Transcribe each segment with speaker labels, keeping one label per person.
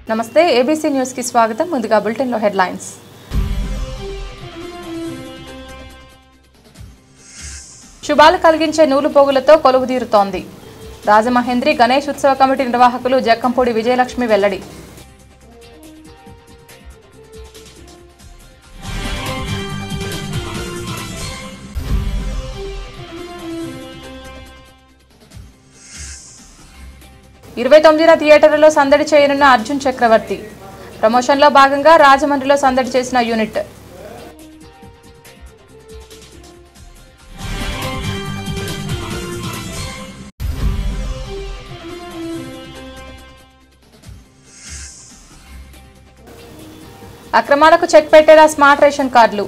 Speaker 1: నమస్తే ABC news కి స్వాగతం. ముందుగా బులెటిన్ లో హెడ్లైన్స్. శుభాలు కలిగించే నూలుపోగులతో కొలువుదీరుతోంది. రాజమహేంద్రి గణేష్ ఉత్సవ కమిటీ నిర్వాహకులు జక్కంపూడి విజయలక్ష్మి వెల్లడి. ఇరవై 29వ థియేటర్లలో సందడి చేయనున్న అర్జున్ చక్రవర్తి. ప్రమోషన్లో భాగంగా రాజమండ్రిలో సందడి చేసిన యూనిట్. అక్రమాలకు చెక్ పెట్టేలా స్మార్ట్ రేషన్ కార్డులు.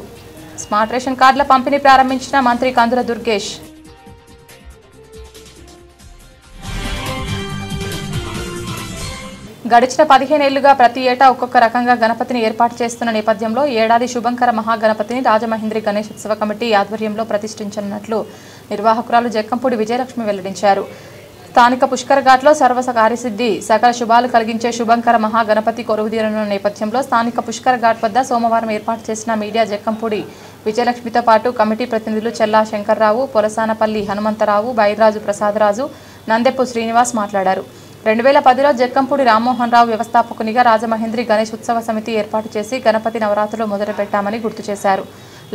Speaker 1: స్మార్ట్ రేషన్ కార్డుల పంపిణీ ప్రారంభించిన మంత్రి కందుల దుర్గేష్. గడిచిన 15 ఏళ్లుగా ప్రతి ఏటా ఒక్కొక్క రకంగా గణపతిని ఏర్పాటు చేస్తున్న నేపథ్యంలో ఏడాది శుభంకర మహాగణపతిని రాజమహేంద్రి గణేష్ ఉత్సవ కమిటీ ఆధ్వర్యంలో ప్రతిష్ఠించనున్నట్లు నిర్వాహకురాలు జక్కంపూడి విజయలక్ష్మి వెల్లడించారు. స్థానిక పుష్కర్ ఘాట్లో సర్వ కార్యసిద్ధి సకల శుభాలు కలిగించే శుభంకర మహాగణపతి కొలువుదీరనున్న నేపథ్యంలో స్థానిక పుష్కర్ ఘాట్ వద్ద సోమవారం ఏర్పాటు చేసిన మీడియా జక్కంపూడి విజయలక్ష్మితో పాటు కమిటీ ప్రతినిధులు చెల్లా శంకర్రావు, పొలసానపల్లి హనుమంతరావు, బైరాజు ప్రసాదరాజు, నందెప్పు శ్రీనివాస్ మాట్లాడారు. 2010లో జక్కంపూడి రామ్మోహన్ రావు వ్యవస్థాపకునిగా రాజమహేంద్రి గణేష్ ఉత్సవ సమితి ఏర్పాటు చేసి గణపతి నవరాత్రులు మొదలుపెట్టామని గుర్తు చేశారు.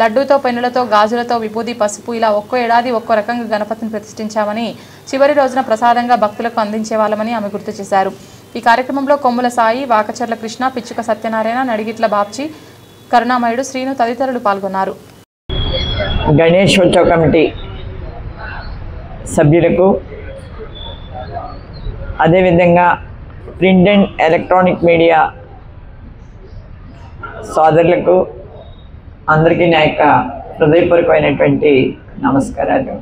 Speaker 1: లడ్డూతో, పెన్నులతో, గాజులతో, విభూది, పసుపు ఇలా ఒక్కో ఏడాది ఒక్కో రకంగా గణపతిని ప్రతిష్ఠించామని, చివరి రోజున ప్రసాదంగా భక్తులకు అందించేవాళ్ళమని ఆమె గుర్తు చేశారు. ఈ కార్యక్రమంలో కొమ్ముల సాయి, వాకచర్ల కృష్ణ, పిచ్చుక సత్యనారాయణ, నడిగిట్ల బాబ్జీ, కరుణామయుడు, శ్రీను తదితరులు పాల్గొన్నారు.
Speaker 2: గణేష్ ఉత్సవ కమిటీ సభ్యులకు, అదేవిధంగా ప్రింట్ అండ్ ఎలక్ట్రానిక్ మీడియా సోదరులకు అందరికీ నా యొక్క హృదయపూర్వకమైనటువంటి నమస్కారాలు.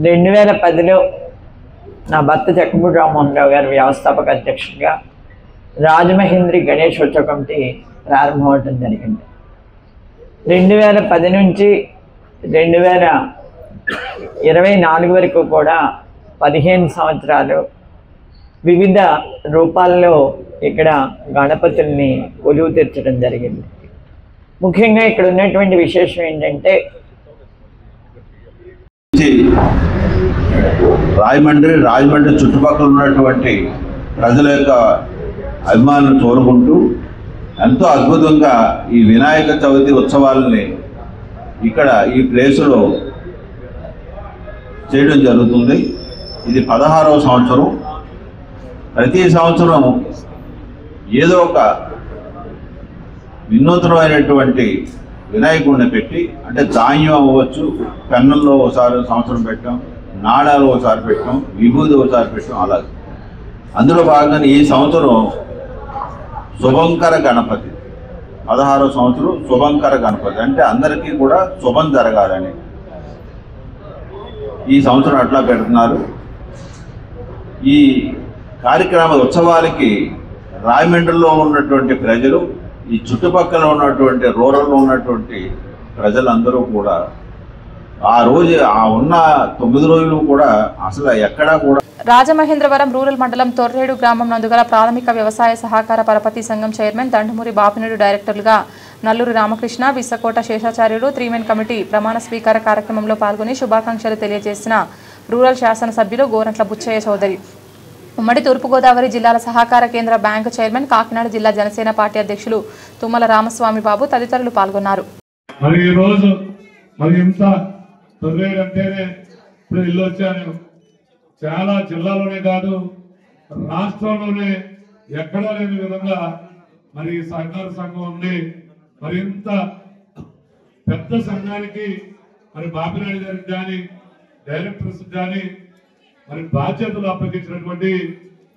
Speaker 2: 2010లో నా భర్త జక్కంపూడి రామ్మోహన్ రావు గారు వ్యవస్థాపక అధ్యక్షుడిగా రాజమహేంద్రి గణేష్ ఉత్సవ కమిటీ ప్రారంభమవటం జరిగింది. 2010 నుంచి 2024 వరకు కూడా 15 సంవత్సరాలు వివిధ రూపాల్లో ఇక్కడ గణపతుల్ని కొలువు తీర్చడం జరిగింది. ముఖ్యంగా ఇక్కడ ఉన్నటువంటి విశేషం ఏంటంటే
Speaker 3: రాజమండ్రి చుట్టుపక్కల ఉన్నటువంటి ప్రజల యొక్క అభిమానులు కోరుకుంటూ ఎంతో అద్భుతంగా ఈ వినాయక చవితి ఉత్సవాలని ఇక్కడ ఈ ప్లేసులో చేయడం జరుగుతుంది. ఇది 16వ సంవత్సరం. ప్రతి సంవత్సరం ఏదో ఒక వినూత్నమైనటువంటి వినాయకుడిని పెట్టి, అంటే ధాన్యం అవ్వచ్చు, పెన్నుల్లో ఒకసారి సంవత్సరం పెట్టాం, నాణాలు ఒకసారి పెట్టాం, విభూది ఒకసారి పెట్టాం. అలాగే అందులో భాగంగా ఈ సంవత్సరం శుభంకర గణపతి, 16వ సంవత్సరం శుభంకర గణపతి, అంటే అందరికీ కూడా శుభం జరగాలని ఈ సంవత్సరం అట్లా పెడుతున్నారు. ఈ కార్యక్రమ ఉత్సవాలకి రాజమండ్రిలో ఉన్నటువంటి ప్రజలు, ఈ చుట్టుపక్కల ఉన్నటువంటి రూరల్లో ఉన్నటువంటి ప్రజలందరూ కూడా ఆ రోజు ఉన్న 9 రోజులు కూడా అసలు ఎక్కడా కూడా.
Speaker 1: రాజమహేంద్రవరం రూరల్ మండలం తొర్రేడు గ్రామం నందుగల ప్రాథమిక వ్యవసాయ సహకార పరపతి సంఘం చైర్మన్ దండుమూరి బాపినుడు డైరెక్టర్లుగా నల్లూరి రామకృష్ణ, విస్సకోట శేషాచార్యుడు, 3మెన్ కమిటీ ప్రమాణ స్వీకార కార్యక్రమంలో పాల్గొని శుభాకాంక్షలు తెలియజేసిన రూరల్ శాసనసభ్యులు గోరంట్ల బుచ్చయ్య చౌదరి, ఉమ్మడి తూర్పుగోదావరి జిల్లాల సహకార కేంద్ర బ్యాంకు చైర్మన్, కాకినాడ జిల్లా జనసేన పార్టీ అధ్యక్షులు తుమ్మల రామస్వామి బాబు తదితరులు పాల్గొన్నారు.
Speaker 4: చాలా జిల్లాలోనే కాదు రాష్ట్రంలోనే ఎక్కడా లేని విధంగా మరి సహకార సంఘం ఉంది. మరింత పెద్ద సంఘానికి మరి బాపినాయుడు గారికి కానీ, డైరెక్టర్స్ కానీ మరి బాధ్యతలు అప్పగించినటువంటి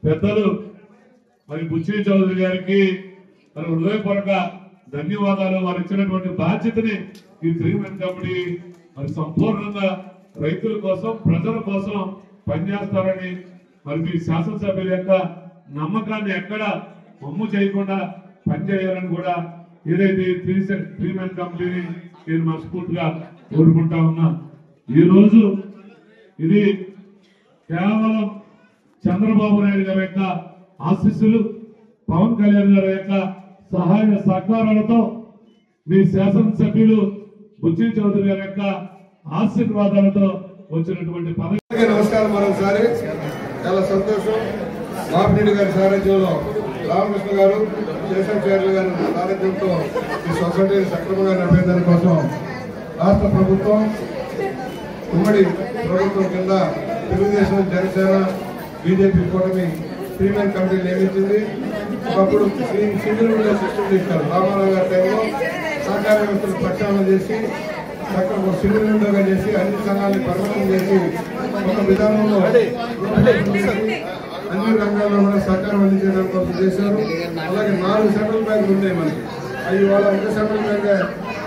Speaker 4: పెద్దలు మరి బుచ్చయ్య చౌదరి గారికి మరి హృదయపూర్వక ధన్యవాదాలు. వారు ఇచ్చినటువంటి బాధ్యతని ఈ 3మెన్ కమిటీ మరి సంపూర్ణంగా రైతుల కోసం, ప్రజల కోసం పనిచేస్తారని, మరి మీ శాసనసభ్యుల యొక్క నమ్మకాన్ని ఎక్కడ మమ్ము చేయకుండా పనిచేయాలని కూడా ఏదైతే 3మెన్ కమిటీని నేను మనస్ఫూర్తిగా కోరుకుంటా ఉన్నా. ఈరోజు ఇది కేవలం చంద్రబాబు నాయుడు గారి యొక్క ఆశీస్సులు, పవన్ కళ్యాణ్ గారి యొక్క సహాయ సహకారాలతో మీ శాసనసభ్యులు బుచ్చి చౌదరి గారి యొక్క ఆశీర్వాదాలతో వచ్చినటువంటి పదవి.
Speaker 5: నమస్కారం. మరోసారి చాలా సంతోషం. బాపిరెడ్డి గారి సారథ్యంలో రామకృష్ణ గారు, శేషాచార్యులు గారి సారథ్యంతో ఈ సొసైటీని సక్రమంగా నడిపేదాని కోసం రాష్ట్ర ప్రభుత్వం, ఉమ్మడి ప్రభుత్వం కింద తెలుగుదేశం, జనసేన, బీజేపీ కూటమి ప్రీమియం కమిటీ నియమించింది. ఒకప్పుడు సింగిల్ విండో సిస్టమ్ ఇచ్చారు. రామారావు గారి టైంలో సహకార వ్యవస్థను ప్రక్షాళన చేసి సింగిల్ విండోగా చేసి అన్ని సంఘాలను పరిమితం చేసి ఒక విధానంలో అన్ని రంగాల్లో కూడా సహకారం అందించడం కోసం చేశారు. అలాగే 4 సెంట్రల్ బ్యాంకులు ఉన్నాయి మనకి. అవి వాళ్ళ ఒక సెంట్రల్ బ్యాంక్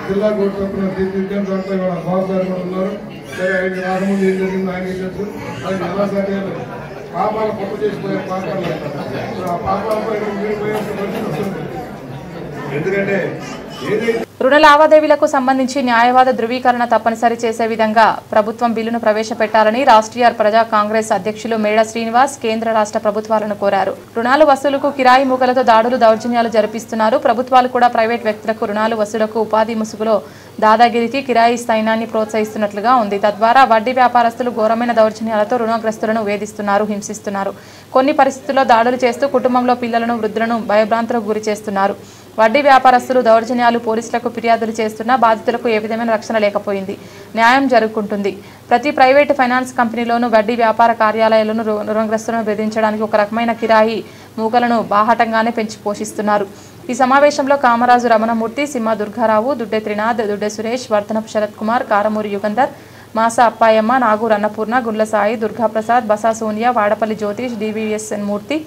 Speaker 5: జిల్లా కోర్టు తరఫున తీర్చిదిద్దాం. దాంట్లో వాళ్ళ బాబు గారు కూడా ఉన్నారు. సరే, ఆయన రాకముందు ఏం జరిగింది ఆయన తెలుసు. అది ఎలా సాధ్యాలు పాపాలు పొట్టు చేసిపోయే పాపాలు ఆ పాపాలపై మీరు పోయాల్సిన పరిస్థితి వస్తుంది. ఎందుకంటే ఏదైతే
Speaker 1: రుణ లావాదేవీలకు సంబంధించి న్యాయవాద ధృవీకరణ తప్పనిసరి చేసే విధంగా ప్రభుత్వం బిల్లును ప్రవేశపెట్టాలని రాష్ట్రీయ ప్రజా కాంగ్రెస్ అధ్యక్షులు మేడ శ్రీనివాస్ కేంద్ర రాష్ట్ర ప్రభుత్వాలను కోరారు. రుణాలు వసూలుకు కిరాయి మూకలతో దాడులు, దౌర్జన్యాలు జరిపిస్తున్నారు. ప్రభుత్వాలు కూడా ప్రైవేట్ వ్యక్తులకు రుణాలు వసూలుకు ఉపాధి ముసుగులో దాదాగిరికి కిరాయి సైన్యాన్ని ప్రోత్సహిస్తున్నట్లుగా ఉంది. తద్వారా వడ్డీ వ్యాపారస్తులు ఘోరమైన దౌర్జన్యాలతో రుణగ్రస్తులను వేధిస్తున్నారు, హింసిస్తున్నారు. కొన్ని పరిస్థితుల్లో దాడులు చేస్తూ కుటుంబంలో పిల్లలను, వృద్ధులను భయభ్రాంతులకు గురి చేస్తున్నారు. వడ్డీ వ్యాపారస్తులు దౌర్జన్యాలు, పోలీసులకు ఫిర్యాదులు చేస్తున్నా బాధితులకు ఏ విధమైన రక్షణ లేకపోయింది. న్యాయం జరుగుతుంటుంది. ప్రతి ప్రైవేటు ఫైనాన్స్ కంపెనీలోనూ వడ్డీ వ్యాపార కార్యాలయాలను రుణగ్రస్తులను బెదిరించడానికి ఒక రకమైన కిరాయి మూకలను బాహాటంగానే పెంచి పోషిస్తున్నారు. ఈ సమావేశంలో కామరాజు రమణమూర్తి, సింహ దుర్గారావు, దుడ్డే త్రినాథ్, దుడ్డే సురేష్, వర్తనపు శరత్ కుమార్, కారమూరి యుగంధర్, మాసా అప్పాయమ్మ, నాగూర్ అన్నపూర్ణ, గుండ్ల సాయి, దుర్గాప్రసాద్, బసా సోనియా, వాడపల్లి జ్యోతిష్, డివిఎస్ఎన్ మూర్తి,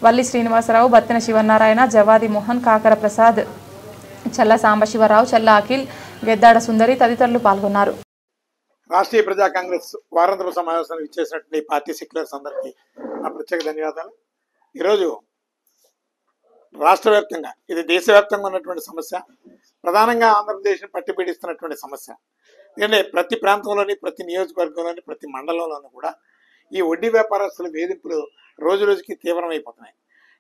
Speaker 1: వల్లి శ్రీనివాసరావు, బత్తెన శివనారాయణ, జవాది మోహన్, కాకర ప్రసాద్, చల్ల సాంబశివరావు, చల్ల అఖిల్, గెద్దాడ సుందరి తదితరులు పాల్గొన్నారు.
Speaker 6: రాష్ట్రీయ ప్రజా కాంగ్రెస్ వారాంతపు సమావేశానికి ఇచ్చేసినటువంటి పార్టీ సెక్యులర్స్ అందరికీ నా ప్రత్యేక ధన్యవాదాలు. ఈరోజు రాష్ట్ర వ్యాప్తంగా, ఇది దేశవ్యాప్తంగా ఉన్నటువంటి సమస్య, ప్రధానంగా ఆంధ్రప్రదేశ్ని పట్టిపీడిస్తున్నటువంటి సమస్య. ఎందుకంటే ప్రతి ప్రాంతంలోని, ప్రతి నియోజకవర్గంలోని, ప్రతి మండలంలోనూ కూడా ఈ వడ్డీ వ్యాపారస్తుల వేధింపులు రోజు రోజుకి తీవ్రమైపోతున్నాయి.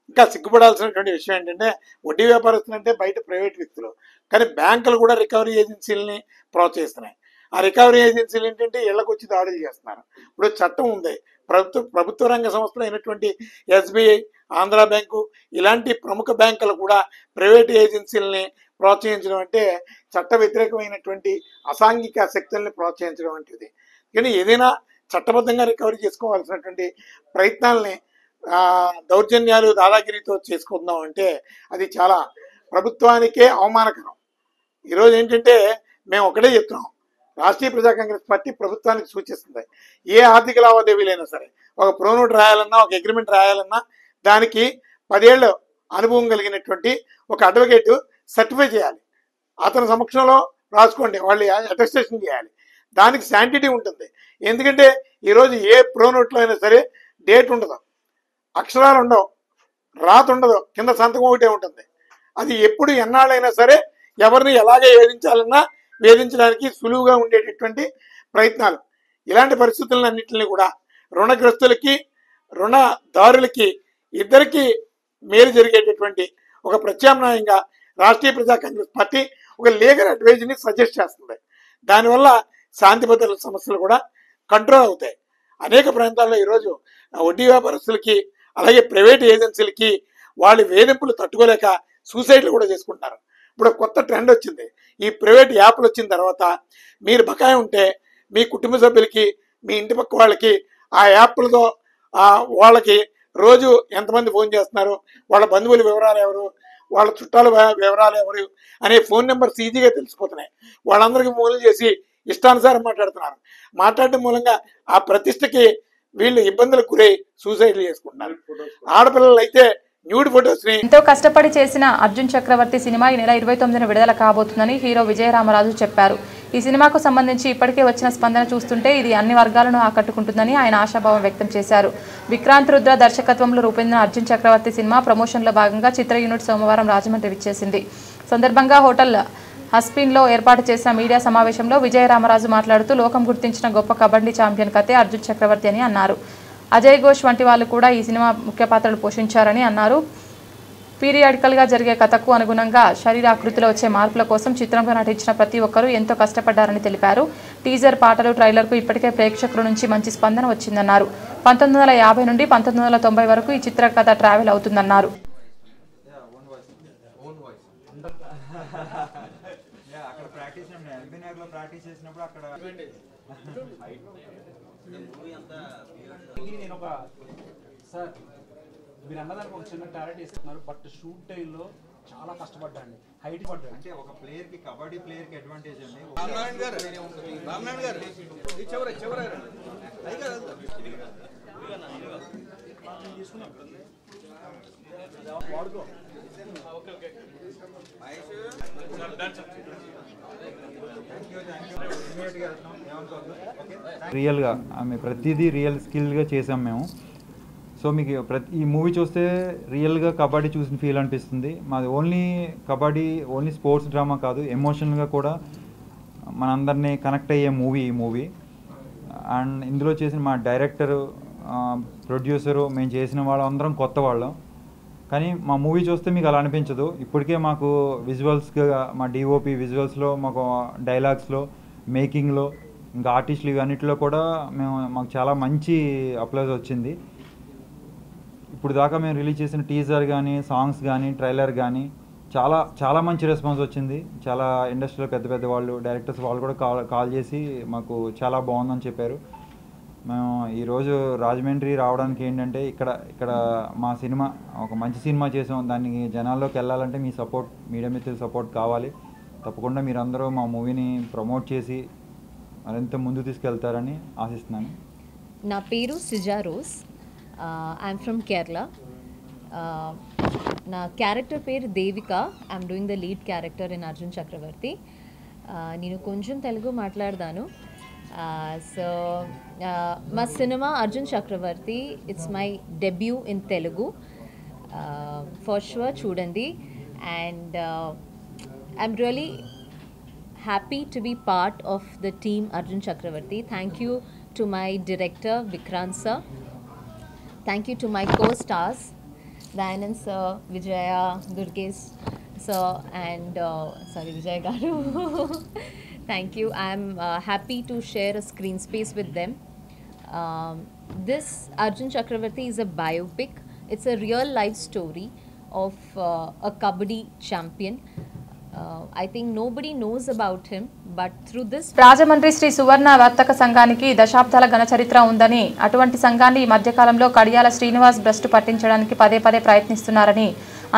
Speaker 6: ఇంకా సిగ్గుపడాల్సినటువంటి విషయం ఏంటంటే, వడ్డీ వ్యాపారస్తులు అంటే బయట ప్రైవేట్ వ్యక్తులు, కానీ బ్యాంకులు కూడా రికవరీ ఏజెన్సీలని ప్రోత్సహిస్తున్నాయి. ఆ రికవరీ ఏజెన్సీలు ఏంటంటే ఇళ్లకు వచ్చి దాడులు చేస్తున్నారు. ఇప్పుడు చట్టం ఉంది, ప్రభుత్వ రంగ సంస్థలు అయినటువంటి ఎస్బీఐ, ఆంధ్ర బ్యాంకు ఇలాంటి ప్రముఖ బ్యాంకులు కూడా ప్రైవేట్ ఏజెన్సీలని ప్రోత్సహించడం అంటే చట్ట వ్యతిరేకమైనటువంటి అసాంఘిక శక్తుల్ని ప్రోత్సహించడం వంటిది. కానీ ఏదైనా చట్టబద్ధంగా రికవరీ చేసుకోవాల్సినటువంటి ప్రయత్నాలని దౌర్జన్యాలు, దాదాగిరితో చేసుకుందాం అంటే అది చాలా ప్రభుత్వానికే అవమానకరం. ఈరోజు ఏంటంటే మేము ఒకటే చెప్తున్నాం, రాష్ట్రీయ ప్రజా కాంగ్రెస్ పార్టీ ప్రభుత్వానికి సూచిస్తుంది, ఏ ఆర్థిక లావాదేవీలైనా సరే, ఒక ప్రోనోట్ రాయాలన్నా, ఒక అగ్రిమెంట్ రాయాలన్నా దానికి 10 ఏళ్ళ అనుభవం కలిగినటువంటి ఒక అడ్వకేట్ సర్టిఫై చేయాలి. అతని సమక్షంలో రాసుకోండి, వాళ్ళు అటెస్టేషన్ చేయాలి. దానికి శాంటిటీ ఉంటుంది. ఎందుకంటే ఈరోజు ఏ ప్రోనోట్లో అయినా సరే డేట్ ఉండదు, అక్షరాలు ఉండవు, రాత ఉండదు, కింద సంతకం ఒకటే ఉంటుంది. అది ఎప్పుడు ఎన్నాళ్ళైనా సరే ఎవరిని ఎలాగే వేధించాలన్నా వేధించడానికి సులువుగా ఉండేటటువంటి ప్రయత్నాలు. ఇలాంటి పరిస్థితులన్నింటినీ కూడా రుణగ్రస్తులకి, రుణదారులకి ఇద్దరికీ మేలు జరిగేటటువంటి ఒక ప్రత్యామ్నాయంగా రాష్ట్రీయ ప్రజా కాంగ్రెస్ పార్టీ ఒక లీగల్ అడ్వైజర్ని సజెస్ట్ చేస్తుంది. దానివల్ల శాంతి భద్రతల సమస్యలు కూడా కంట్రోల్ అవుతాయి. అనేక ప్రాంతాల్లో ఈరోజు వడ్డీ వ్యాపారస్తులకి, అలాగే ప్రైవేట్ ఏజెన్సీలకి వాళ్ళ వేధింపులు తట్టుకోలేక సూసైడ్లు కూడా చేసుకుంటున్నారు. ఇప్పుడు కొత్త ట్రెండ్ వచ్చింది. ఈ ప్రైవేట్ యాప్లు వచ్చిన తర్వాత మీరు బకాయి ఉంటే మీ కుటుంబ సభ్యులకి, మీ ఇంటి పక్క వాళ్ళకి ఆ యాప్లతో వాళ్ళకి రోజు ఎంతమంది ఫోన్ చేస్తున్నారు, వాళ్ళ బంధువుల వివరాలు ఎవరు, వాళ్ళ చుట్టాల వివరాలు ఎవరు అనే ఫోన్ నెంబర్స్ ఈజీగా తెలిసిపోతున్నాయి. వాళ్ళందరికీ ఫోన్లు చేసి ఇష్టానుసారం మాట్లాడుతున్నారు. మాట్లాడటం మూలంగా ఆ ప్రతిష్టకి వీళ్ళు ఇబ్బందులకు గురై సూసైడ్లు చేసుకుంటున్నారు. ఆడపిల్లలు అయితే న్యూడ్ ఫొటోస్ ని
Speaker 1: ఎంతో కష్టపడి చేసిన అర్జున్ చక్రవర్తి సినిమా ఈ నెల 29న విడుదల కాబోతుందని హీరో విజయరామరాజు చెప్పారు. ఈ సినిమాకు సంబంధించి ఇప్పటికే వచ్చిన స్పందన చూస్తుంటే ఇది అన్ని వర్గాలను ఆకట్టుకుంటుందని ఆయన ఆశాభావం వ్యక్తం చేశారు. విక్రాంత్ రుద్ర దర్శకత్వంలో రూపొందిన అర్జున్ చక్రవర్తి సినిమా ప్రమోషన్లో భాగంగా చిత్ర యూనిట్ సోమవారం రాజమండ్రి విచ్చేసింది. సందర్భంగా హోటల్ హస్పిన్లో ఏర్పాటు చేసిన మీడియా సమావేశంలో విజయరామరాజు మాట్లాడుతూ లోకం గుర్తించిన గొప్ప కబడ్డీ ఛాంపియన్ కథే అర్జున్ చక్రవర్తి అని అన్నారు. అజయ్ ఘోష్ వంటి వాళ్ళు కూడా ఈ సినిమా ముఖ్య పాత్రలు పోషించారని అన్నారు. పీరియాడికల్గా జరిగే కథకు అనుగుణంగా శరీరాకృతిలో వచ్చే మార్పుల కోసం చిత్రంలో నటించిన ప్రతి ఒక్కరూ ఎంతో కష్టపడ్డారని తెలిపారు. టీజర్, పాటలు, ట్రైలర్కు ఇప్పటికే ప్రేక్షకుల నుంచి మంచి స్పందన వచ్చిందన్నారు. 1950 నుండి 1990 వరకు ఈ చిత్ర కథ ట్రావెల్ అవుతుందన్నారు.
Speaker 7: మీరు అన్నదానికి ఒక చిన్న క్లారిటీ ఇస్తున్నారు. బట్ షూట్ టైంలో చాలా కష్టపడ్డాండి. హైట్ పడ్డాడు. అంటే ఒక ప్లేయర్ కి, కబడ్డీ ప్లేయర్ కి అడ్వాంటేజ్ అండి. రామనారాయణ గారు
Speaker 8: రియల్గా ఆమె ప్రతిదీ రియల్ స్కిల్గా చేసాం మేము. సో మీకు ఈ మూవీ చూస్తే రియల్గా కబడ్డీ చూసిన ఫీల్ అనిపిస్తుంది. మాది only kabaddi, only sports drama కాదు, ఎమోషనల్గా కూడా మనందరినీ కనెక్ట్ అయ్యే మూవీ ఈ మూవీ. అండ్ ఇందులో చేసిన మా డైరెక్టరు, ప్రొడ్యూసరు, మేము చేసిన వాళ్ళందరం కొత్త వాళ్ళం. కానీ మా మూవీ చూస్తే మీకు అలా అనిపించదు. ఇప్పటికే మాకు విజువల్స్గా, మా డిఓపి విజువల్స్లో, మాకు డైలాగ్స్లో, మేకింగ్లో, ఇంకా ఆర్టిస్టులు ఇవన్నిటిలో కూడా మాకు చాలా మంచి అప్లైజ్ వచ్చింది. ఇప్పుడు దాకా మేము రిలీజ్ చేసిన టీజర్ కానీ, సాంగ్స్ కానీ, ట్రైలర్ కానీ చాలా మంచి రెస్పాన్స్ వచ్చింది. చాలా ఇండస్ట్రీలో పెద్ద పెద్ద వాళ్ళు, డైరెక్టర్స్ వాళ్ళు కూడా కాల్ చేసి మాకు చాలా బాగుందని చెప్పారు. మేము ఈరోజు రాజమండ్రి రావడానికి ఏంటంటే ఇక్కడ మా సినిమా ఒక మంచి సినిమా చేసాం. దానికి జనాల్లోకి వెళ్ళాలంటే మీ సపోర్ట్, మీడియా మిత్రుల సపోర్ట్ కావాలి. తప్పకుండా మీరందరూ మా మూవీని ప్రమోట్ చేసి మరింత ముందు తీసుకెళ్తారని ఆశిస్తున్నాను.
Speaker 9: నా పేరు సిజా రోజ్. I'm from Kerala. నా క్యారెక్టర్ పేరు Devika. I'm doing the lead character in Arjun Chakravarthy. నేను కొంచెం తెలుగు మాట్లాడతాను. సో మా సినిమా Arjun Chakravarthy, it's my debut in Telugu. For sure చూడండి. And I'm really happy to be part of the team Arjun Chakravarti. Thank you to my director Vikrant sir. Thank you to my co-stars Dayanand sir, Vijaya, Durgesh sir and Vijay garu. Thank you. I am happy to share a screen space with them. This Arjun Chakravarti is a biopic. It's a real life story of a kabaddi champion. I think nobody knows about him, but through this
Speaker 1: Rajahmundry Sri Suvarna Vartaka సంఘానికి దశాబ్దాల ఘన చరిత్ర ఉందని, అటువంటి సంఘాన్ని ఈ మధ్యకాలంలో కడియాల శ్రీనివాస్ భ్రష్టు పట్టించడానికి పదే ప్రయత్నిస్తున్నారని,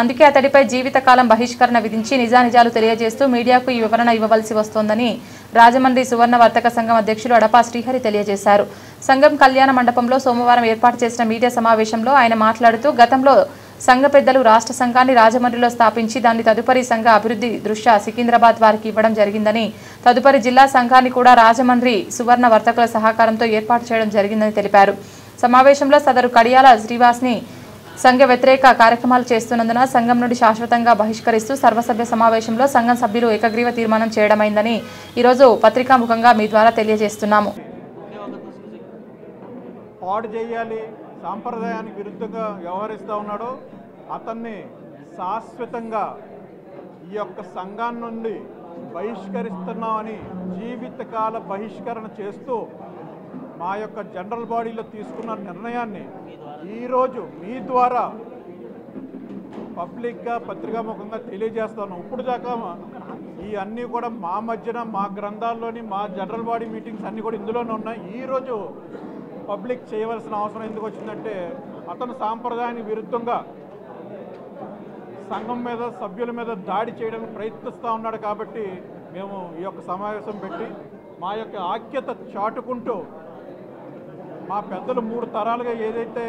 Speaker 1: అందుకే అతడిపై జీవితకాలం బహిష్కరణ విధించి నిజానిజాలు తెలియజేస్తూ మీడియాకు ఈ వివరణ ఇవ్వవలసి వస్తోందని రాజమండ్రి సువర్ణ వర్తక సంఘం అధ్యక్షులు అడపా శ్రీహరి తెలియజేశారు. సంఘం కళ్యాణ మండపంలో సోమవారం ఏర్పాటు చేసిన మీడియా సమావేశంలో ఆయన మాట్లాడుతూ, గతంలో సంఘ పెద్దలు రాష్ట్ర సంఘాన్ని రాజమండ్రిలో స్థాపించి దాన్ని తదుపరి సంఘ అభివృద్ధి దృష్ట్యా సికింద్రాబాద్ వారికి ఇవ్వడం జరిగిందని, తదుపరి జిల్లా సంఘాన్ని కూడా రాజమండ్రి సువర్ణ వర్తకుల సహకారంతో ఏర్పాటు చేయడం జరిగిందని తెలిపారు. సమావేశంలో సదరు కడియాల శ్రీనివాస్ని సంఘ వ్యతిరేక కార్యక్రమాలు చేస్తున్నందున సంఘం నుండి శాశ్వతంగా బహిష్కరిస్తూ సర్వసభ్య సమావేశంలో సంఘం సభ్యులు ఏకగ్రీవ తీర్మానం చేయడమైందని ఈరోజు పత్రికాముఖంగా మీ ద్వారా తెలియజేస్తున్నాము.
Speaker 10: పాడు చేయాలి, సాంప్రదాయానికి విరుద్ధంగా వ్యవహరిస్తూ ఉన్నాడో అతన్ని శాశ్వతంగా ఈ యొక్క సంఘం నుండి బహిష్కరిస్తున్నామని జీవితకాల బహిష్కరణ చేస్తూ మా యొక్క జనరల్ బాడీలో తీసుకున్న నిర్ణయాన్ని ఈరోజు మీ ద్వారా పబ్లిక్గా పత్రికాముఖంగా తెలియజేస్తాను. ఇప్పుడు దాకా ఈ అన్నీ కూడా మా మధ్యన, మా గ్రంథాల్లోని, మా జనరల్ బాడీ మీటింగ్స్ అన్నీ కూడా ఇందులోనే ఉన్నాయి. ఈరోజు పబ్లిక్ చేయవలసిన అవసరం ఎందుకు వచ్చిందంటే, అతను సాంప్రదాయానికి విరుద్ధంగా సంఘం మీద, సభ్యుల మీద దాడి చేయడానికి ప్రయత్నిస్తూ ఉన్నాడు. కాబట్టి మేము ఈ యొక్క సమావేశం పెట్టి మా యొక్క ఐక్యత చాటుకుంటూ, మా పెద్దలు 3 తరాలుగా ఏదైతే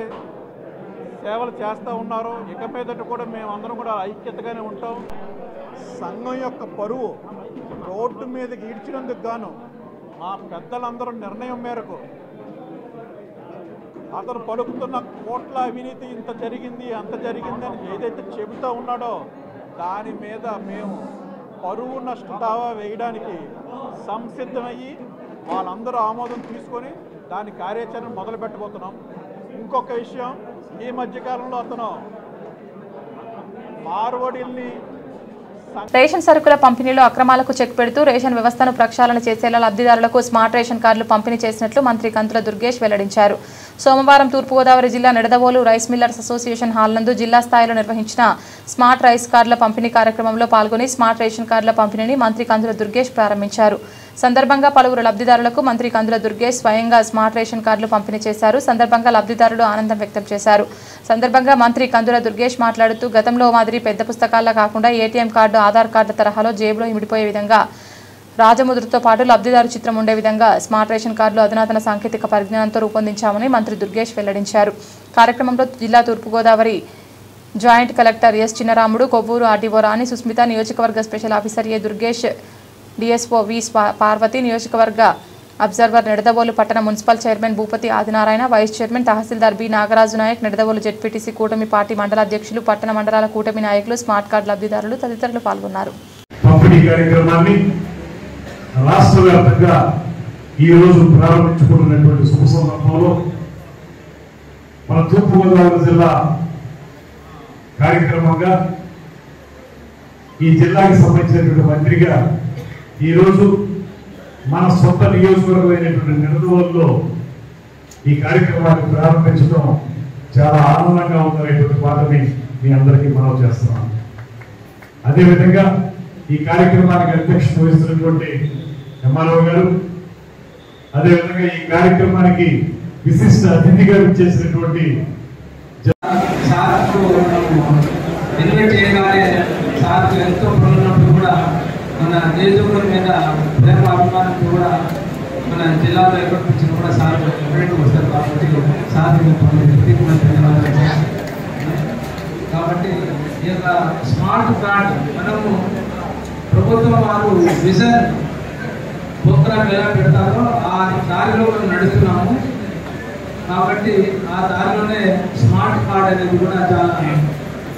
Speaker 10: సేవలు చేస్తూ ఉన్నారో ఇక మీదట కూడా మేమందరం కూడా ఐక్యతగానే ఉంటాం. సంఘం యొక్క పరువు రోడ్డు మీదకి ఈడ్చినందుకు గాను మా పెద్దలందరూ నిర్ణయం మేరకు అతను పలుకుతున్న కోట్ల అవినీతి ఇంత జరిగింది, అంత జరిగిందని ఏదైతే చెబుతూ ఉన్నాడో దాని మీద మేము పరువు నష్ట దావా వేయడానికి సంసిద్ధమయ్యి వాళ్ళందరూ ఆమోదం తీసుకొని దాని కార్యాచరణ మొదలు పెట్టబోతున్నాం. ఇంకొక విషయం, ఈ మధ్యకాలంలో అతను మార్వడిల్ని
Speaker 1: రేషన్ సరుకుల పంపిణీలో అక్రమాలకు చెక్ పెడుతూ రేషన్ వ్యవస్థను ప్రక్షాళన చేసేలా లబ్ధిదారులకు స్మార్ట్ రేషన్ కార్డులు పంపిణీ చేసినట్లు మంత్రి కంతుల దుర్గేష్ వెల్లడించారు. సోమవారం తూర్పుగోదావరి జిల్లా Nidadavolu rice millers association hall నందు జిల్లా స్థాయిలో నిర్వహించిన స్మార్ట్ రైస్ కార్డుల పంపిణీ కార్యక్రమంలో పాల్గొని స్మార్ట్ రేషన్ కార్డుల పంపిణీని మంత్రి కంతుల దుర్గేష్ ప్రారంభించారు. సందర్భంగా పలువురు లబ్ధిదారులకు మంత్రి కంతుల దుర్గేష్ స్వయంగా స్మార్ట్ రేషన్ కార్డులు పంపిణీ చేశారు. సందర్భంగా లబ్ధిదారులు ఆనందం వ్యక్తం చేశారు. సందర్భంగా మంత్రి కంతుల దుర్గేష్ మాట్లాడుతూ గతంలో మాదిరి పెద్ద పుస్తకాల్లో కాకుండా ఏటీఎం కార్డు, ఆధార్ కార్డు తరహాలో జేబులో ఇమిడిపోయే విధంగా రాజముద్రతో పాటు లబ్ధిదారు చిత్రం ఉండే విధంగా స్మార్ట్ రేషన్ కార్డులు అధునాతన సాంకేతిక పరిజ్ఞానంతో రూపొందించామని మంత్రి దుర్గేష్ వెల్లడించారు. కార్యక్రమంలో జిల్లా తూర్పుగోదావరి joint collector S Chinnaramudu, Kovvur RDO రాణి సుస్మిత, నియోజకవర్గ స్పెషల్ ఆఫీసర్ ఏ దుర్గేష్, డిఎస్ఓ వి పార్వతి, నియోజకవర్గ అబ్జర్వర్ నిడదవోలు పట్టణ municipal chairman Bhupathi Adinarayana, vice chairman తహసీల్దార్ బి నాగరాజు నాయక్, నిడదవోలు జెడ్పీటీసీ కూటమి పార్టీ మండల అధ్యక్షులు, పట్టణ మండలాల కూటమి నాయకులు, స్మార్ట్ కార్డు లబ్ధిదారులు తదితరులు పాల్గొన్నారు.
Speaker 4: పంపిణీ కార్యక్రమాన్ని రాష్ట్ర వ్యాప్తంగా ఈ రోజు ప్రారంభించుకున్నటువంటి శుభ సందర్భంలో మన తూర్పుగోదావరి జిల్లా కార్యక్రమంగా ఈ జిల్లాకి సంబంధించినటువంటి మంత్రిగా ఈరోజు మన సొంత నియోజకవర్గమైనటువంటి నిడదవోలులో ఈ కార్యక్రమాన్ని ప్రారంభించడం చాలా ఆనందంగా ఉందనేటువంటి మాటని మీ అందరికీ మనవి చేస్తున్నాను. అదేవిధంగా ఈ కార్యక్రమానికి అధ్యక్షత వహిస్తున్నటువంటి ఎంఆర్ఓ గారు, అదేవిధంగా ఈ కార్యక్రమానికి విశిష్ట అతిథిగా చేసినటువంటి
Speaker 11: ఇన్వైట్ చేయగానే సార్కు ఎంతో పనున్నప్పుడు కూడా మన నియోజకవర్గం మీద ప్రేమ అభిమానంతో కూడా మన జిల్లాలో ఎక్కడికి కూడా సార్ ఎక్కడికి వస్తారు కాబట్టి సార్ కాబట్టి ఈ యొక్క స్మార్ట్ కార్డ్ మనము ప్రభుత్వం వారు విజన్ ప్రోగ్రామ్ ఎలా పెడతారో ఆ దారిలో మనం నడుస్తున్నాము. కాబట్టి ఆ దారిలోనే స్మార్ట్ కార్డ్ అనేది కూడా చాలా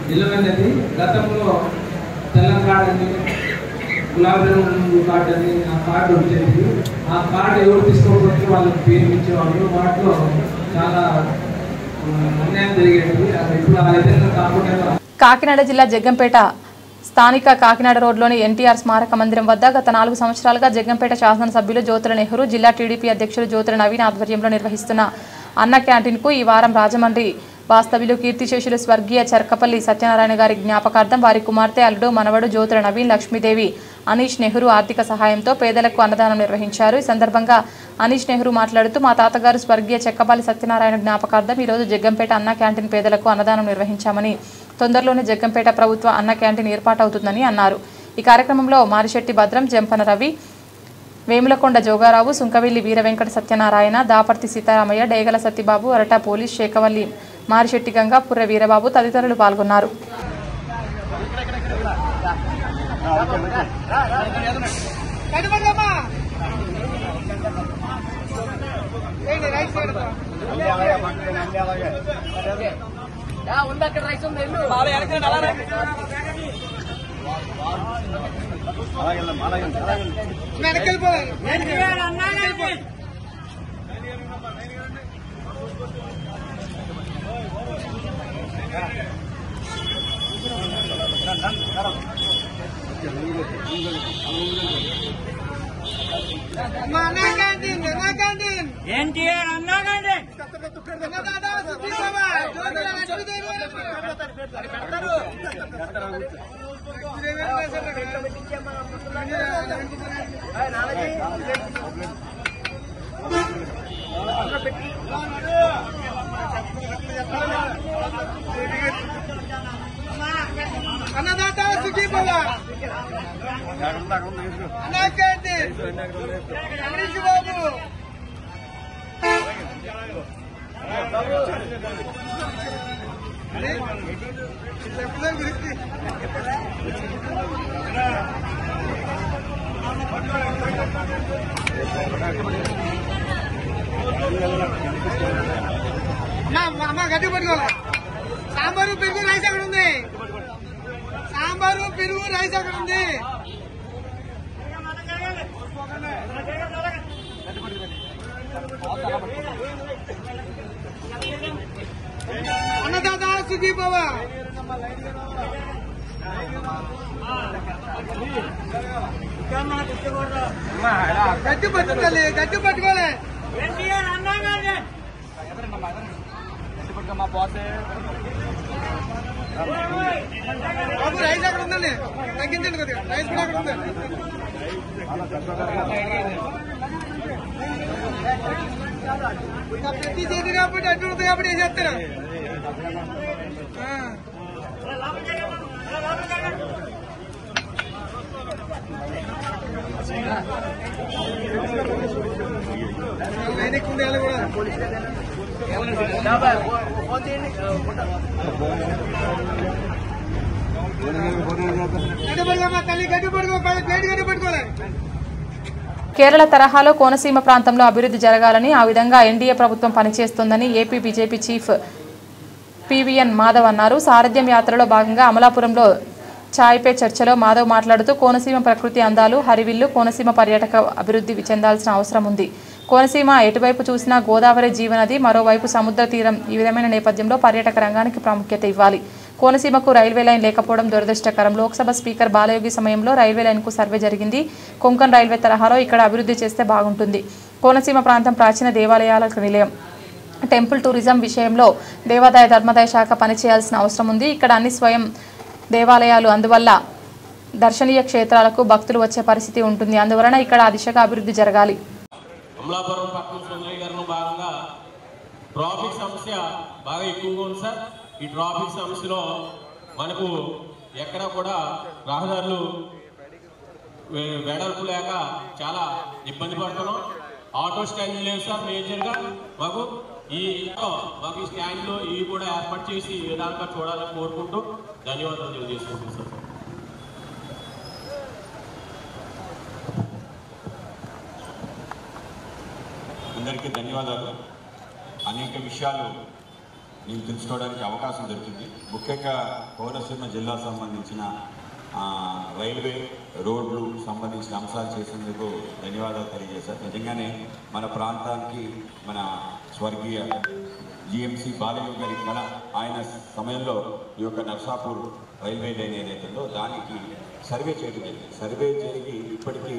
Speaker 11: విలువైనది. గతంలో తెలంగాణ అని, గులాబీ రంగు కార్డు అని ఆ కార్డు వచ్చేది. ఆ కార్డు ఎవరు తీసుకోకపోతే వాళ్ళకి పేరు ఇచ్చేవాళ్ళు. వాటిలో చాలా అన్యాయం జరిగేది. ఇప్పుడు ఆ విధంగా కాకుండా
Speaker 1: కాకినాడ జిల్లా జగ్గంపేట స్థానిక కాకినాడ రోడ్లోని ఎన్టీఆర్ స్మారక మందిరం వద్ద గత 4 సంవత్సరాలుగా జగ్గంపేట శాసనసభ్యులు జ్యోతుల నెహ్రూ, జిల్లా టీడీపీ అధ్యక్షులు జ్యోతుల నవీన్ ఆధ్వర్యంలో నిర్వహిస్తున్న అన్న క్యాంటీన్కు ఈ వారం రాజమండ్రి వాస్తవ్యులు కీర్తిశేషులు స్వర్గీయ చర్కపల్లి సత్యనారాయణ గారి జ్ఞాపకార్థం వారి కుమార్తె, అల్లుడు, మనవడు జ్యోతుల నవీన్, లక్ష్మీదేవి, అనీష్ నెహ్రూ ఆర్థిక సహాయంతో పేదలకు అన్నదానం నిర్వహించారు. ఈ సందర్భంగా అనీష్ నెహ్రూ మాట్లాడుతూ మా తాతగారు స్వర్గీయ చక్కపల్లి సత్యనారాయణ జ్ఞాపకార్థం ఈరోజు జగ్గంపేట అన్న క్యాంటీన్ పేదలకు అన్నదానం నిర్వహించామని, తొందరలోనే జగ్గంపేట ప్రభుత్వ అన్న క్యాంటీన్ ఏర్పాటవుతుందని అన్నారు. ఈ కార్యక్రమంలో మారిశెట్టి భద్రం, జంపన రవి, వేములకొండ జోగారావు, సుంకవిల్లి వీర వెంకట సత్యనారాయణ, దాపర్తి సీతారామయ్య, డేగల సత్యబాబు, అరటా పోలీస్, శేఖవల్లి, మారిశెట్టి గంగా, పుర్ర వీరబాబు తదితరులు పాల్గొన్నారు.
Speaker 12: అన్నదాత సుఖీ భవ అన్నకండి అమరీష్ బాబు అమ్మ గట్టి పట్టుకోవాలి. సాంబారు పెరుగు రైస్ అక్కడ ఉంది. సాంబారు పెరుగు రైస్ అక్కడ ఉంది. సుఖీ భవ. గట్టి పట్టుకోవాలి, గట్టి పట్టుకోవాలి. బాబు రైస్ అక్కడ ఉందండి, తగ్గించండి కొద్దిగా, రైస్ కూడా అక్కడ ఉంది. ప్రతి చేతి కాబట్టి అడ్డు ఉంటుంది కాబట్టి ఏం చేస్తారు. లైన్ ఎక్కువ ఉంది కూడా.
Speaker 1: కేరళ తరహాలో కోనసీమ ప్రాంతంలో అభివృద్ధి జరగాలని, ఆ విధంగా ఎన్డీఏ ప్రభుత్వం పనిచేస్తోందని AP BJP chief PVN Madhav అన్నారు. సారథ్యం యాత్రలో భాగంగా అమలాపురంలో ఛాయ్ పే చర్చలో మాధవ్ మాట్లాడుతూ కోనసీమ ప్రకృతి అందాలు, హరివిల్లు, కోనసీమ పర్యాటక అభివృద్ధి చెందాల్సిన అవసరం ఉంది. కోనసీమ ఎటువైపు చూసినా గోదావరి జీవనది, మరోవైపు సముద్ర తీరం. ఈ విధమైన నేపథ్యంలో పర్యాటక రంగానికి ప్రాముఖ్యత ఇవ్వాలి. కోనసీమకు రైల్వే లైన్ లేకపోవడం దురదృష్టకరం. లోక్సభ స్పీకర్ బాలయోగి సమయంలో రైల్వే లైన్కు సర్వే జరిగింది. కొంకణ్ రైల్వే తరహాలో ఇక్కడ అభివృద్ధి చేస్తే బాగుంటుంది. కోనసీమ ప్రాంతం ప్రాచీన దేవాలయాలకు నిలయం. టెంపుల్ టూరిజం విషయంలో దేవాదాయ ధర్మాదాయ శాఖ పనిచేయాల్సిన అవసరం ఉంది. ఇక్కడ అన్ని స్వయం దేవాలయాలు, అందువల్ల దర్శనీయ క్షేత్రాలకు భక్తులు వచ్చే పరిస్థితి ఉంటుంది. అందువలన ఇక్కడ ఆ దిశగా అభివృద్ధి జరగాలి.
Speaker 13: అమలాపురం పక్కన సుందరీకరణ భాగంగా ట్రాఫిక్ సమస్య బాగా ఎక్కువగా ఉంది సార్. ఈ ట్రాఫిక్ సమస్యలో మనకు ఎక్కడ కూడా రహదారులు వెడల్పు లేక చాలా ఇబ్బంది పడుతున్నాం. ఆటో స్టాండ్లు లేవు సార్. మేజర్గా మాకు ఈ స్టాండ్లు ఇవి కూడా ఏర్పాటు చేసి ఈ విధాలుగా చూడాలని కోరుకుంటూ ధన్యవాదాలు తెలియజేసుకుంటున్నాం సార్.
Speaker 14: అందరికీ ధన్యవాదాలు. అనేక విషయాలు నేను తెలుసుకోవడానికి అవకాశం దొరికింది. ముఖ్యంగా కోనసీమ జిల్లా సంబంధించిన రైల్వే రోడ్లు సంబంధించిన అంశాలు చేసేందుకు ధన్యవాదాలు తెలియజేశారు. నిజంగానే మన ప్రాంతానికి మన స్వర్గీయ జిఎంసి బాలయ్య గారి ఆయన సమయంలో ఈ యొక్క నర్సాపూర్ రైల్వే లైన్ ఏదైతుందో దానికి సర్వే చేయడం జరిగింది. సర్వే జరిగి ఇప్పటికీ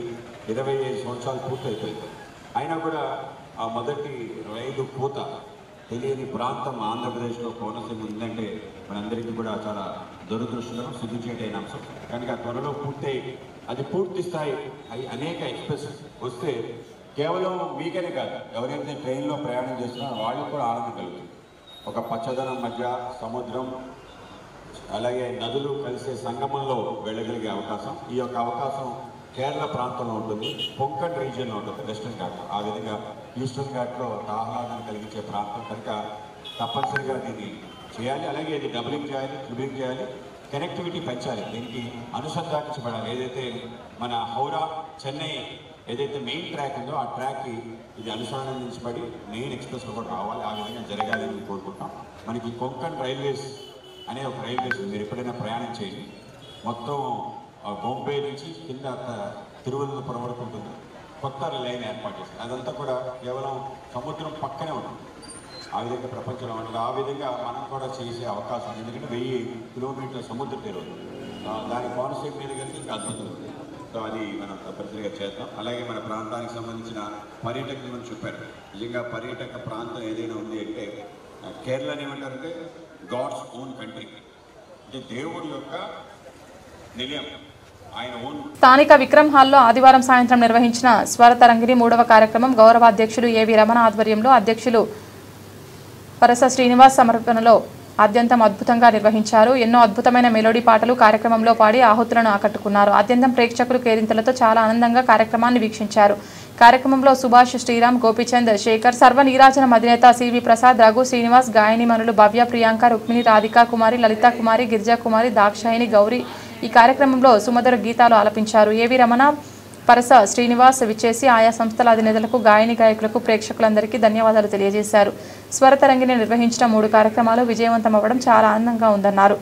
Speaker 14: 25 సంవత్సరాలు పూర్తయిపోయింది. అయినా కూడా ఆ మొదటి రైలు పూత తెలియని ప్రాంతం ఆంధ్రప్రదేశ్లో కోనసీమ ఉందంటే మనందరికీ కూడా చాలా దురదృష్టకరం, సిగ్గుచేటైన అంశం. కనుక త్వరలో పూర్తయి అది పూర్తి స్థాయి అనేక ఎక్స్ప్రెస్ వస్తే కేవలం మీకనే కాదు, ఎవరైతే ట్రైన్లో ప్రయాణం చేస్తున్నారో వాళ్ళకి కూడా ఆనందం కలుగుతుంది. ఒక పచ్చదనం మధ్య సముద్రం అలాగే నదులు కలిసే సంగమంలో వెళ్ళగలిగే అవకాశం, ఈ యొక్క అవకాశం కేరళ ప్రాంతంలో ఉంటుంది. కొంకణ్ రీజియన్లో ఉంటుంది, వెస్టర్న్ ఘాట్. ఆ విధంగా ఈస్టర్న్ ఘాట్లో ఆహ్లాదాన్ని కలిగించే ప్రాంతం కనుక తప్పనిసరిగా దీన్ని చేయాలి. అలాగే ఇది డబులింగ్ చేయాలి, ట్రిబులింగ్ చేయాలి, కనెక్టివిటీ పెంచాలి, దీనికి అనుసంధానించబడాలి. ఏదైతే మన హౌరా చెన్నై ఏదైతే మెయిన్ ట్రాక్ ఉందో ఆ ట్రాక్కి ఇది అనుసంధానించబడి మెయిన్ ఎక్స్ప్రెస్లో కూడా రావాలి. ఆ విధంగా జరగాలని కోరుకుంటాం. మనకి కొంకణ్ రైల్వేస్ అనే ఒక రైల్వేస్ మీరు ఎప్పుడైనా ప్రయాణం చేయండి, మొత్తం బొంబే నుంచి కింద తిరువనంతపురం వరకు ఉంటుంది. కొత్త లైన్ ఏర్పాటు చేస్తుంది. అదంతా కూడా కేవలం సముద్రం పక్కనే ఉంటుంది. ఆ విధంగా ప్రపంచంలో ఉంటుంది. ఆ విధంగా మనం కూడా చేసే అవకాశం, ఎందుకంటే 1000 కిలోమీటర్ల సముద్ర తీరం దాని కోనసీమ మీద కలిగి ఇంకా అద్భుతం ఉంది. సో అది మనం తప్పనిసరిగా చేద్దాం. అలాగే మన ప్రాంతానికి సంబంధించిన పర్యాటకులు మనం చెప్పారు. నిజంగా పర్యాటక ప్రాంతం ఏదైనా ఉంది అంటే కేరళని ఏమంటారంటే గాడ్స్ ఓన్ కంట్రీ, అంటే దేవుడి యొక్క నిలయం, ఆయన ఓన్.
Speaker 1: స్థానిక విక్రమ్ హాల్లో ఆదివారం సాయంత్రం నిర్వహించిన స్వరతరంగిణి 3వ కార్యక్రమం గౌరవ అధ్యక్షులు ఏవి రమణ ఆధ్వర్యంలో అధ్యక్షులు పరస శ్రీనివాస్ సమర్పణలో ఆద్యంతం అద్భుతంగా నిర్వహించారు. ఎన్నో అద్భుతమైన మెలోడీ పాటలు కార్యక్రమంలో పాడి ఆహుతులను ఆకట్టుకున్నారు. ఆద్యంతం ప్రేక్షకులు కేరింతలతో చాలా ఆనందంగా కార్యక్రమాన్ని వీక్షించారు. కార్యక్రమంలో సుభాష్, శ్రీరామ్, గోపిచంద్, శేఖర్, సర్వ నీరాజనం అధినేత సివి ప్రసాద్, రఘు, శ్రీనివాస్, గాయనిమణులు భవ్య, ప్రియాంక, రుక్మిణి, రాధికా కుమారి, లలితా కుమారి, గిరిజా కుమారి, దాక్షాయిని, గౌరీ ఈ కార్యక్రమంలో సుమధుర గీతాలు ఆలపించారు. ఏవి రమణ, పరస శ్రీనివాస్ విచ్చేసి ఆయా సంస్థల అధినేతలకు, గాయని గాయకులకు, ప్రేక్షకులందరికీ ధన్యవాదాలు తెలియజేశారు. స్వరతరంగిణి నిర్వహించిన 3 కార్యక్రమాలు విజయవంతం అవ్వడం చాలా ఆనందంగా ఉందన్నారు.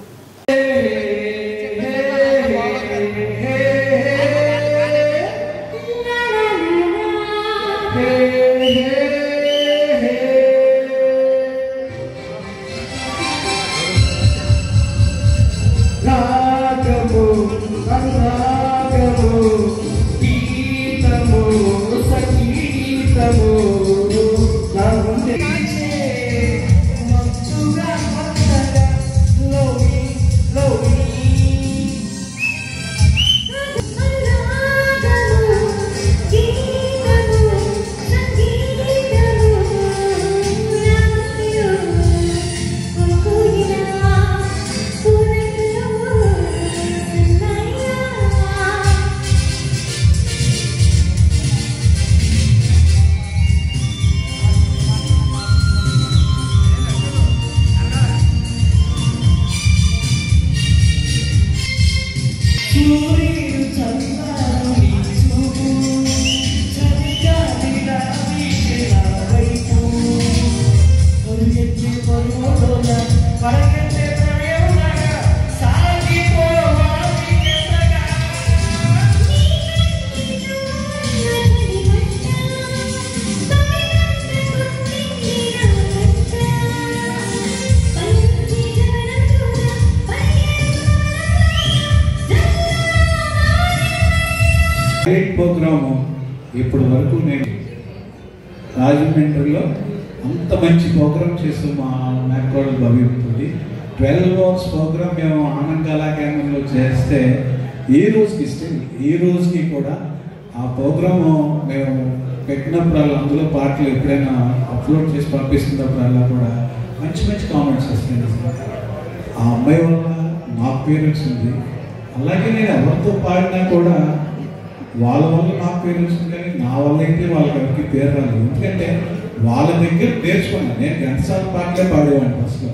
Speaker 12: గీతము సంగీతము నా గుండె మత్తుగా మత్తగా లోవి లోవి
Speaker 15: ప్రోగ్రాము ఇప్పటి వరకు నేను రాజమండ్రిలో అంత మంచి ప్రోగ్రామ్ చేస్తూ మా మేకోడలు భవిస్తుంది 12 hours ప్రోగ్రామ్ మేము ఆనంద్ కళా కేంద్రంలో చేస్తే ఈ రోజుకి కూడా ఆ ప్రోగ్రాము మేము పెట్టినప్పుడల్లా అందులో పాటలు ఎప్పుడైనా అప్లోడ్ చేసి పంపిస్తున్నప్పుడల్లా కూడా మంచి మంచి కామెంట్స్ వస్తాయి. ఆ అమ్మాయి వల్ల నాకు పేరు వచ్చింది. అలాగే నేను ఎవరితో పాడినా కూడా వాళ్ళ వల్ల నాకు పేరు వచ్చింది, కానీ నా వల్ల అయితే వాళ్ళకి పేరు రాలేదు. ఎందుకంటే వాళ్ళ దగ్గర నేర్చుకున్నాను. నేను ఘంటసాల పాటలే పాడేవాడిని ఫస్ట్లో.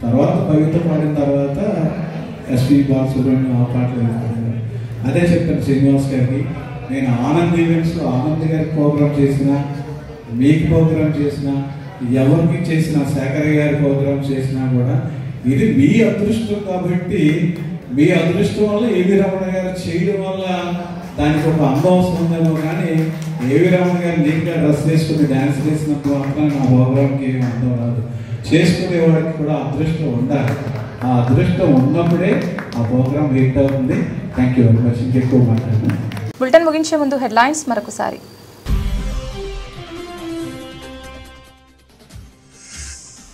Speaker 15: తర్వాత కవిత పాడిన తర్వాత ఎస్పి బాలసుబ్రహ్మణ్యం ఆ పాటలు వేసుకున్నాను. అదే చెప్పాను శ్రీనివాస్ గారికి, నేను ఆనంద్ ఈవెంట్స్లో ఆనంద్ గారికి ప్రోగ్రామ్ చేసిన, మీకు ప్రోగ్రామ్ చేసిన, ఎవరికి చేసిన, శేఖర్ గారి ప్రోగ్రామ్ చేసినా కూడా ఇది మీ అదృష్టం. కాబట్టి మీ అదృష్టం వల్ల ఏవి రమణ గారు చేయడం వల్ల దానికి ఒక అందం వస్తుందేమో, కానీ ఏవి రమణ గారు నీట్గా డ్రెస్ వేసుకుని డ్యాన్స్ చేసినప్పుడు మాత్రం నా ప్రోగ్రామ్కి ఏమి అందం రాదు. చేసుకునేవాడికి కూడా అదృష్టం ఉండాలి. ఆ అదృష్టం ఉన్నప్పుడే ఆ ప్రోగ్రామ్ హిట్ అవుతుంది. Thank you very much. ఇంకెక్కువ మాట్లాడుతున్నాను.
Speaker 1: బులెటిన్ ముగించే ముందు హెడ్లైన్స్ మరొకసారి.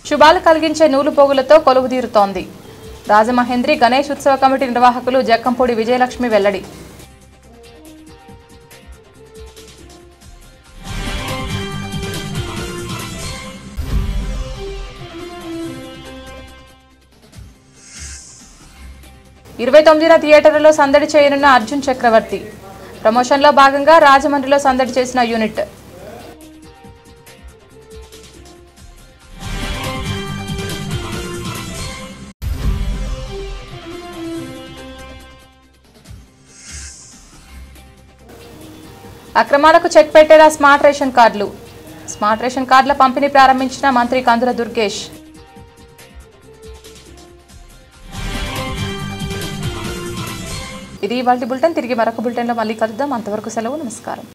Speaker 1: శుభాలు కలిగించే నూలు పోగులతో కొలువు తీరుతోంది. రాజమహేంద్రి గణేష్ ఉత్సవ కమిటీ నిర్వాహకులు జక్కంపూడి విజయలక్ష్మి వెల్లడి. ఇరవై 29న థియేటర్లలో సందడి చేయనున్న అర్జున్ చక్రవర్తి. ప్రమోషన్లో భాగంగా రాజమండ్రిలో సందడి చేసిన యూనిట్. అక్రమాలకు చెక్ పెట్టేలా స్మార్ట్ రేషన్ కార్డులు. స్మార్ట్ రేషన్ కార్డుల పంపిణీ ప్రారంభించిన మంత్రి కందుల దుర్గేష్. ఇది ఇవాల్టి బులెటిన్. తిరిగి మరొక బులెటిన్లో మళ్ళీ కలుద్దాం. అంతవరకు సెలవు. నమస్కారం.